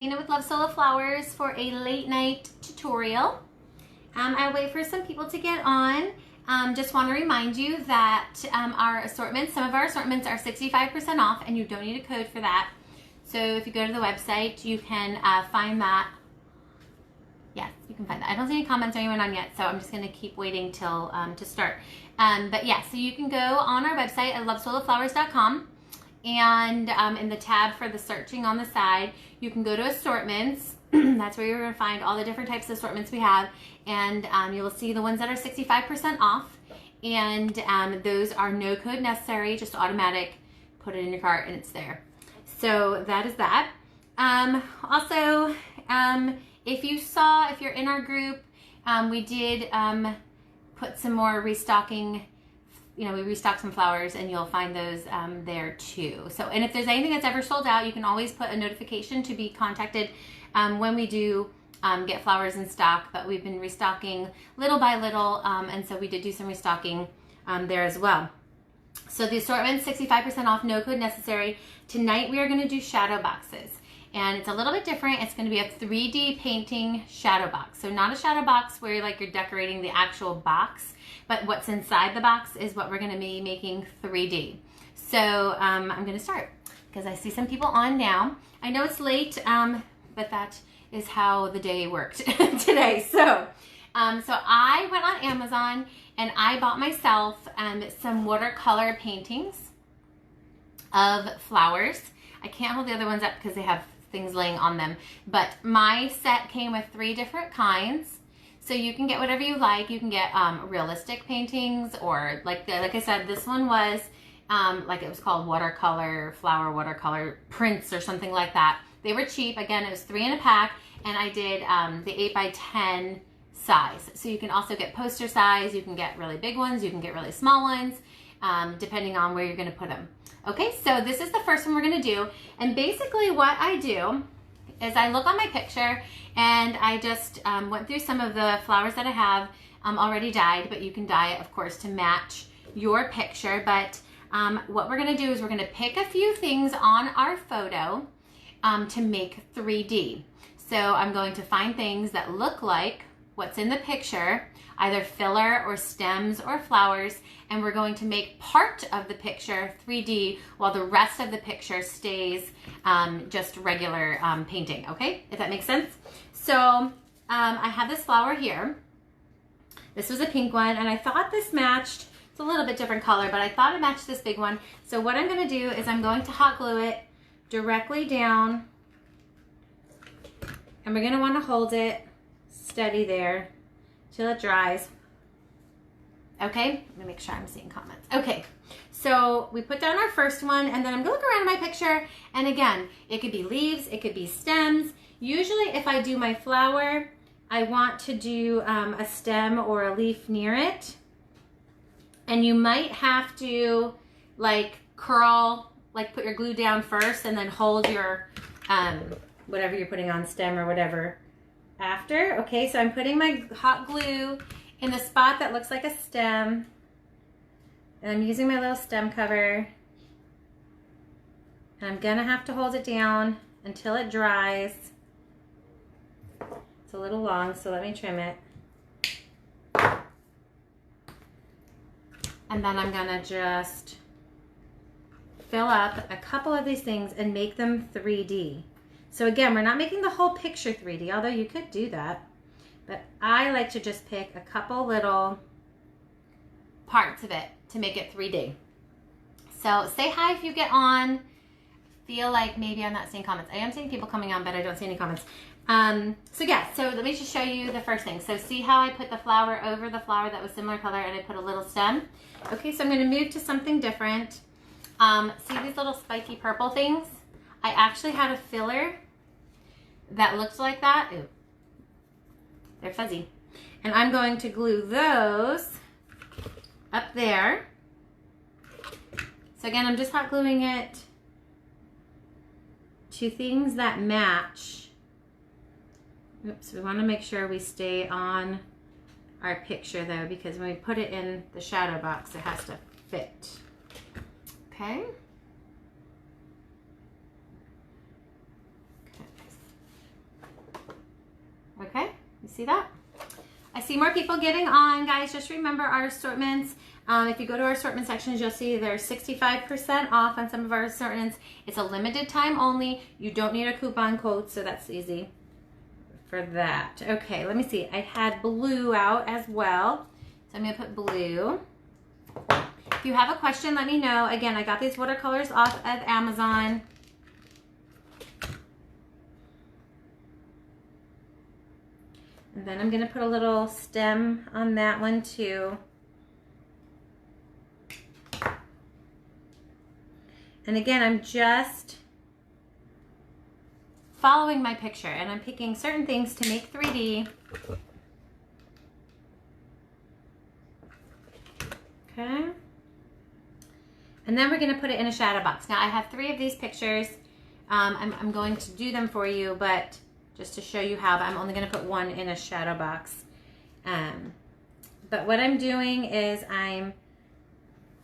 Dana with Love Solo Flowers for a late night tutorial. I'll wait for some people to get on. Just want to remind you that our assortments, some of our assortments are 65% off and you don't need a code for that. So if you go to the website, you can find that. Yes, you can find that. I don't see any comments or anyone on yet, so I'm just going to keep waiting till to start. But yeah, so you can go on our website at lovesoloflowers.com. And in the tab for the searching on the side, you can go to assortments. That's where you're going to find all the different types of assortments we have. And you will see the ones that are 65% off. And those are no code necessary, just automatic. Put it in your cart and it's there. So that is that. Also, if you're in our group, we did put some more restocking. We restocked some flowers and you'll find those there too. So, and if there's anything that's ever sold out, you can always put a notification to be contacted when we do get flowers in stock. But we've been restocking little by little, and so we did do some restocking there as well. So the assortment, 65% off, no code necessary. Tonight we are going to do shadow boxes. And it's a little bit different. It's going to be a 3D painting shadow box. So not a shadow box where you're decorating the actual box, but what's inside the box is what we're going to be making 3D. So I'm going to start because I see some people on now. I know it's late, but that is how the day worked today. So I went on Amazon and I bought myself some watercolor paintings of flowers. I can't hold the other ones up because they have things laying on them, but my set came with 3 different kinds. So you can get whatever you like. You can get realistic paintings, or like I said, this one was like it was called flower watercolor prints or something like that. They were cheap. Again, it was 3 in a pack, and I did the 8x10 size. So you can also get poster size. You can get really big ones. You can get really small ones, depending on where you're going to put them. Okay, so this is the first one we're going to do, and basically what I do is I look on my picture and I just went through some of the flowers that I have already dyed, but you can dye it, of course, to match your picture. But what we're going to do is we're going to pick a few things on our photo to make 3D. So I'm going to find things that look like what's in the picture, either filler or stems or flowers, and we're going to make part of the picture 3D while the rest of the picture stays just regular painting, okay? If that makes sense. So I have this flower here. This was a pink one, and I thought this matched. It's a little bit different color, but I thought it matched this big one. So what I'm gonna do is I'm going to hot glue it directly down, and we're gonna wanna hold it steady there till it dries. Okay, I'm gonna make sure I'm seeing comments. Okay, so we put down our first one, and then I'm gonna look around my picture, and again, it could be leaves, it could be stems. Usually if I do my flower, I want to do a stem or a leaf near it, and you might have to like curl, like put your glue down first and then hold your whatever you're putting on, stem or whatever, after. Okay, so I'm putting my hot glue in the spot that looks like a stem, and I'm using my little stem cover, and I'm gonna have to hold it down until it dries. It's a little long, so let me trim it. And then I'm gonna just fill up a couple of these things and make them 3D. So again, we're not making the whole picture 3D, although you could do that. But I like to just pick a couple little parts of it to make it 3D. So say hi if you get on. Feel like maybe I'm not seeing comments. I am seeing people coming on, but I don't see any comments. So yeah, so let me just show you the first thing. So see how I put the flower over the flower that was similar color, and I put a little stem? Okay, so I'm gonna move to something different. See these little spiky purple things? I actually had a filler that looked like that. Ooh, they're fuzzy. And I'm going to glue those up there. So again, I'm just hot gluing it to things that match. Oops, we want to make sure we stay on our picture though, because when we put it in the shadow box, it has to fit. Okay. see that? I see more people getting on, guys. Just remember our assortments. If you go to our assortment sections, you'll see there's 65% off on some of our assortments. It's a limited time only. You don't need a coupon code, so that's easy for that. Okay, let me see. I had blue out as well. So I'm gonna put blue. If you have a question, let me know. Again, I got these watercolors off of Amazon. And then I'm gonna put a little stem on that one too. And again, I'm just following my picture and I'm picking certain things to make 3D. Okay. And then we're gonna put it in a shadow box. Now I have 3 of these pictures. I'm going to do them for you, but just to show you how, but I'm only gonna put 1 in a shadow box. But what I'm doing is I'm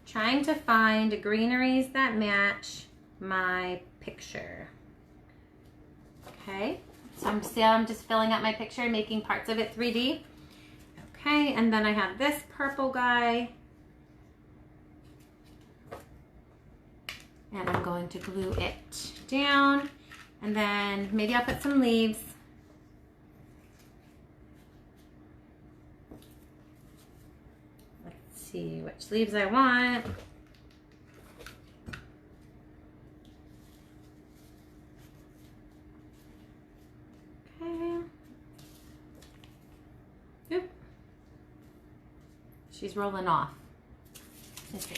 trying to find greeneries that match my picture. Okay, so I'm just filling out my picture, making parts of it 3D. Okay, and then I have this purple guy. And I'm going to glue it down. And then maybe I'll put some leaves. Let's see which leaves I want. Okay. Oop. She's rolling off. Let's see.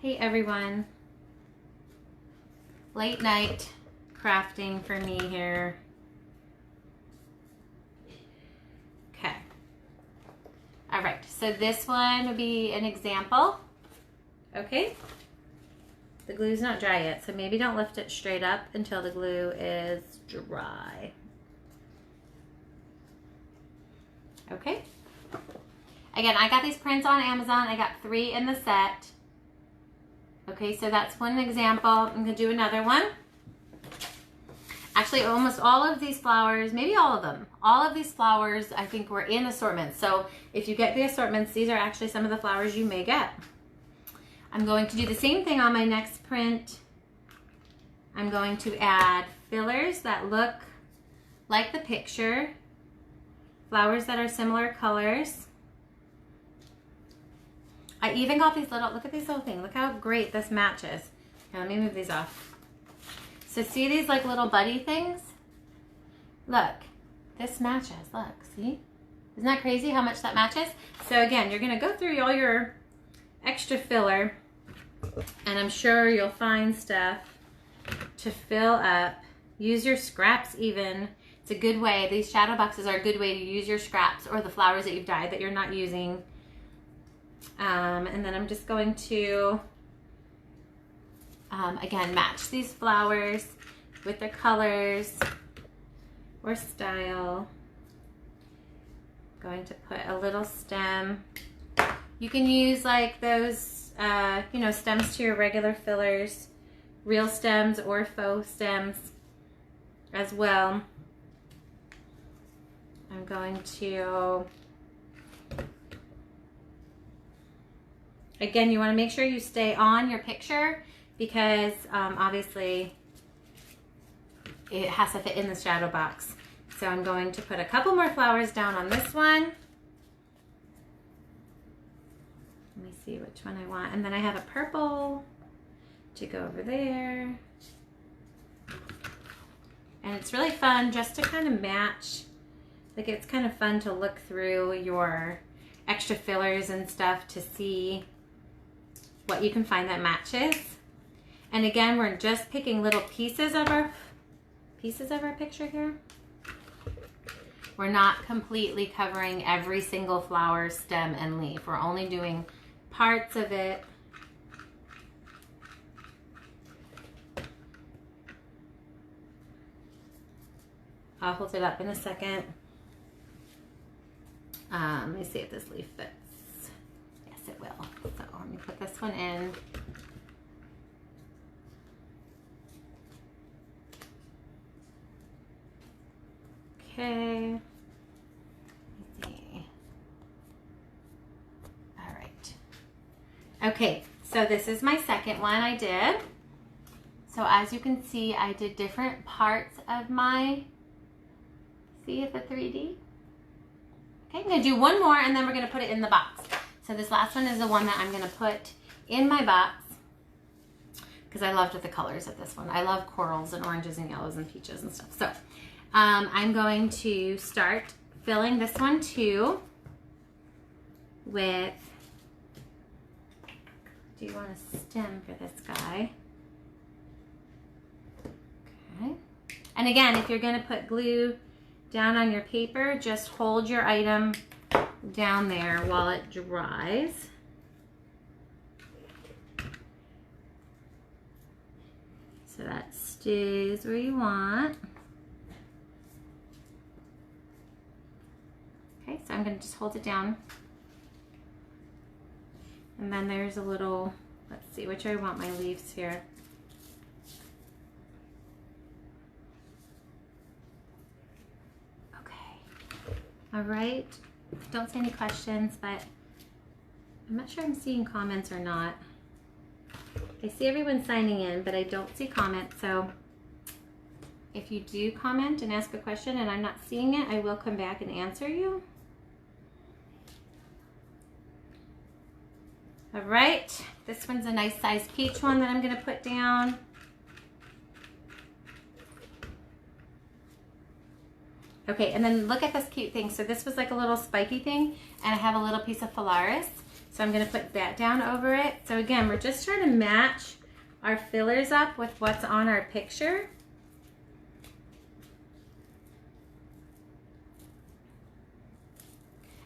Hey everyone. Late night crafting for me here. Okay. All right, so this one would be an example. Okay. The glue's not dry yet, so maybe don't lift it straight up until the glue is dry. Okay. Again, I got these prints on Amazon. I got 3 in the set. Okay, so that's one example. I'm gonna do another one. Actually, almost all of these flowers, maybe all of these flowers I think were in assortments. So if you get the assortments, these are actually some of the flowers you may get. I'm going to do the same thing on my next print. I'm going to add fillers that look like the picture, flowers that are similar colors. I even got these little, look at these little things. Look how great this matches. Here, let me move these off. So see these like little buddy things? Look, this matches, look, see? Isn't that crazy how much that matches? So again, you're gonna go through all your extra filler and I'm sure you'll find stuff to fill up. Use your scraps even. It's a good way, these shadow boxes are a good way to use your scraps or the flowers that you've dyed that you're not using. And then I'm just going to, again, match these flowers with their colors or style. Going to put a little stem. You can use like those, you know, stems to your regular fillers, real stems or faux stems as well. I'm going to, again, you want to make sure you stay on your picture because obviously it has to fit in the shadow box. So I'm going to put a couple more flowers down on this one. Let me see which one I want. And then I have a purple to go over there. And it's really fun just to kind of match. Like it's kind of fun to look through your extra fillers and stuff to see what you can find that matches. And again, we're just picking little pieces of our picture here. We're not completely covering every single flower, stem, and leaf. We're only doing parts of it. I'll hold it up in a second. Let me see if this leaf fits. Yes, it will. So let me put this one in. Okay. Okay, so this is my second one I did. So as you can see, I did different parts of my, see the 3D? Okay, I'm gonna do one more and then we're gonna put it in the box. So this last one is the one that I'm gonna put in my box because I loved the colors of this one. I love corals and oranges and yellows and peaches and stuff. So I'm going to start filling this one too with, do you want a stem for this guy? Okay. And again, if you're gonna put glue down on your paper, just hold your item down there while it dries. So that stays where you want. Okay, so I'm gonna just hold it down. And then there's a little, let's see, which I want my leaves here. Okay, all right. Don't say any questions, but I'm not sure I'm seeing comments or not. I see everyone signing in, but I don't see comments. So if you do comment and ask a question and I'm not seeing it, I will come back and answer you. All right, this one's a nice size peach one that I'm gonna put down. Okay, and then look at this cute thing. So this was like a little spiky thing, and I have a little piece of Phalaris. So I'm gonna put that down over it. So again, we're just trying to match our fillers up with what's on our picture.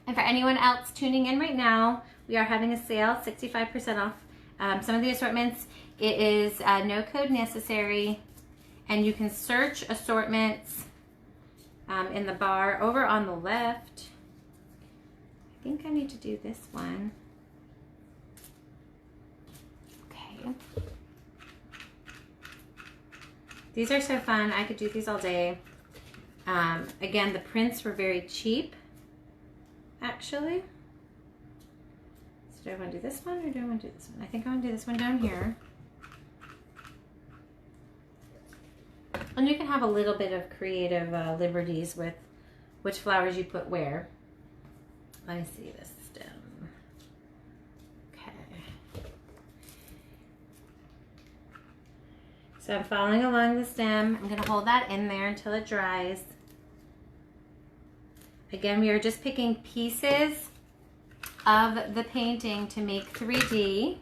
And for anyone else tuning in right now, we are having a sale, 65% off. Some of the assortments, it is no code necessary, and you can search assortments in the bar over on the left. I think I need to do this one. Okay. These are so fun. I could do these all day. Again, the prints were very cheap, actually. So do I want to do this one or do I want to do this one? I think I want to do this one down here. And you can have a little bit of creative liberties with which flowers you put where. Let me see this stem. Okay. So I'm following along the stem. I'm going to hold that in there until it dries. Again, we are just picking pieces of the painting to make 3D.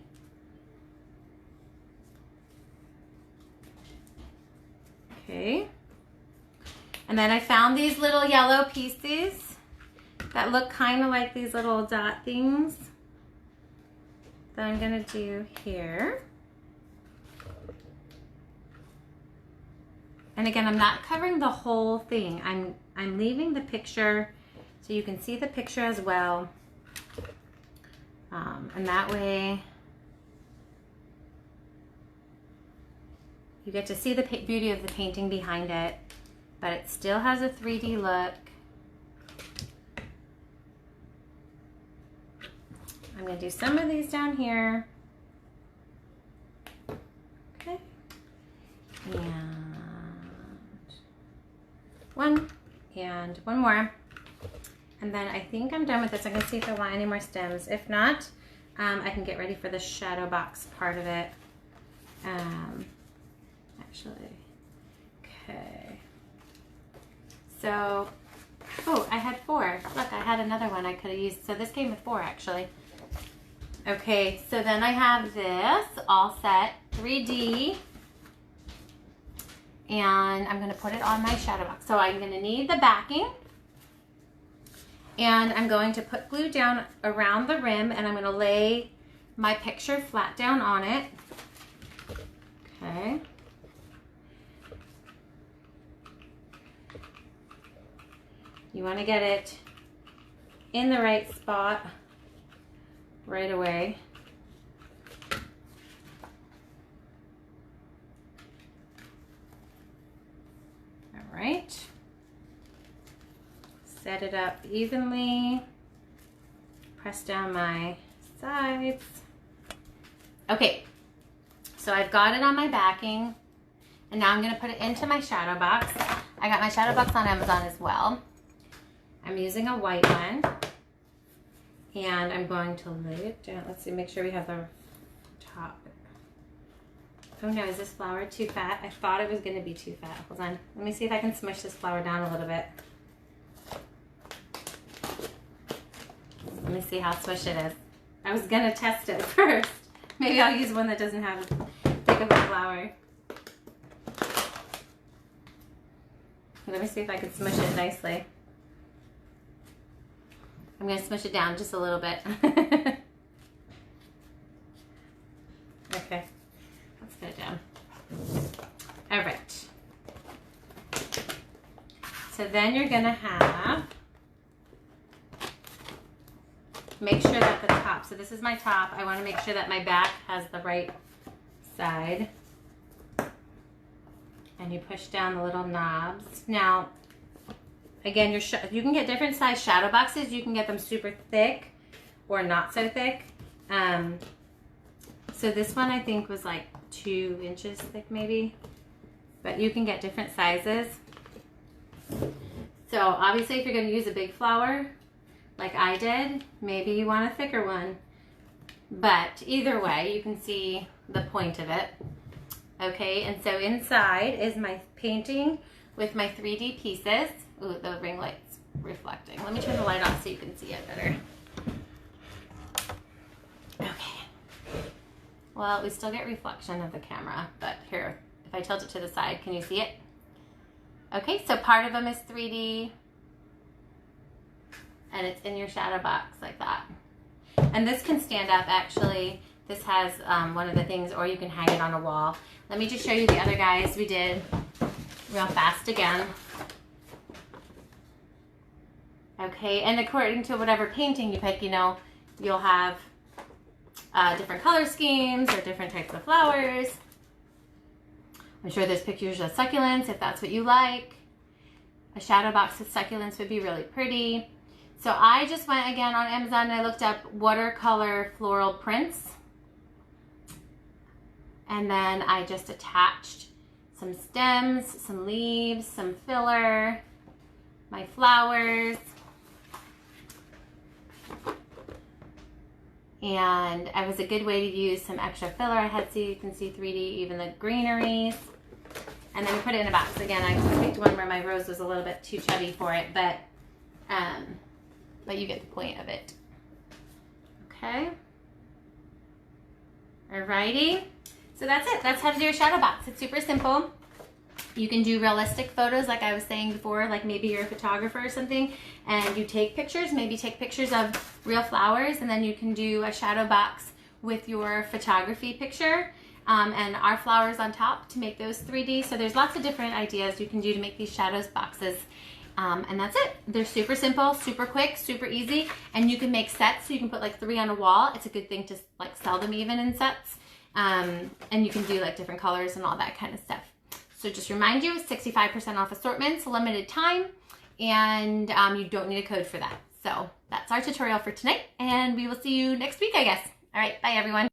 Okay. And then I found these little yellow pieces that look kind of like these little dot things that I'm gonna do here. And again, I'm not covering the whole thing. I'm leaving the picture so you can see the picture as well. And that way you get to see the beauty of the painting behind it, but it still has a 3D look. I'm going to do some of these down here. Okay. And one more. And then I think I'm done with this. I'm going to see if I want any more stems. If not, I can get ready for the shadow box part of it. Actually, okay. So, oh, I had 4. Look, I had another one I could have used. So this came with 4 actually. Okay, so then I have this all set, 3D. And I'm gonna put it on my shadow box. So I'm gonna need the backing. And I'm going to put glue down around the rim and I'm gonna lay my picture flat down on it. Okay. You want to get it in the right spot right away. All right. Set it up evenly. Press down my sides. Okay, so I've got it on my backing, and now I'm gonna put it into my shadow box. I got my shadow box on Amazon as well. I'm using a white one, and I'm going to lay it down. Let's see, make sure we have the top. Oh no, is this flower too fat? I thought it was gonna be too fat. Hold on, let me see if I can smush this flower down a little bit. Let me see how smushed it is. I was gonna test it first. Maybe I'll use one that doesn't have as thick of a flower. Let me see if I can smush it nicely. I'm gonna smush it down just a little bit. Okay, let's put it down. All right. So then you're gonna have, make sure that the top, so this is my top, I wanna make sure that my back has the right side. And you push down the little knobs. Now, again, you can get different size shadow boxes. You can get them super thick or not so thick. So this one I think was like 2 inches thick maybe, but you can get different sizes. So obviously if you're gonna use a big flower, like I did, maybe you want a thicker one. But either way, you can see the point of it. Okay, and so inside is my painting with my 3D pieces. Ooh, the ring light's reflecting. Let me turn the light off so you can see it better. Okay. Well, we still get reflection of the camera, but here, if I tilt it to the side, can you see it? Okay, so part of them is 3D, and it's in your shadow box like that. And this can stand up actually. This has one of the things, or you can hang it on a wall. Let me just show you the other guys we did real fast again. Okay, and according to whatever painting you pick, you know, you'll have different color schemes or different types of flowers. I'm sure there's pictures of succulents if that's what you like. A shadow box with succulents would be really pretty. So I just went again on Amazon and I looked up watercolor floral prints. And then I just attached some stems, some leaves, some filler, my flowers. And it was a good way to use some extra filler I had, so you can see 3D, even the greeneries. And then we put it in a box. Again, I picked one where my rose was a little bit too chubby for it, but you get the point of it. Okay. Alrighty. So that's it. That's how to do a shadow box. It's super simple. You can do realistic photos like I was saying before, like maybe you're a photographer or something and you take pictures, maybe take pictures of real flowers, and then you can do a shadow box with your photography picture and our flowers on top to make those 3D. So there's lots of different ideas you can do to make these shadows boxes. And that's it. They're super simple, super quick, super easy, and you can make sets. So you can put like 3 on a wall. It's a good thing to like sell them even in sets. And you can do like different colors and all that kind of stuff. So just remind you, 65% off assortments, limited time, and you don't need a code for that. So that's our tutorial for tonight, and we will see you next week, I guess. All right, bye everyone.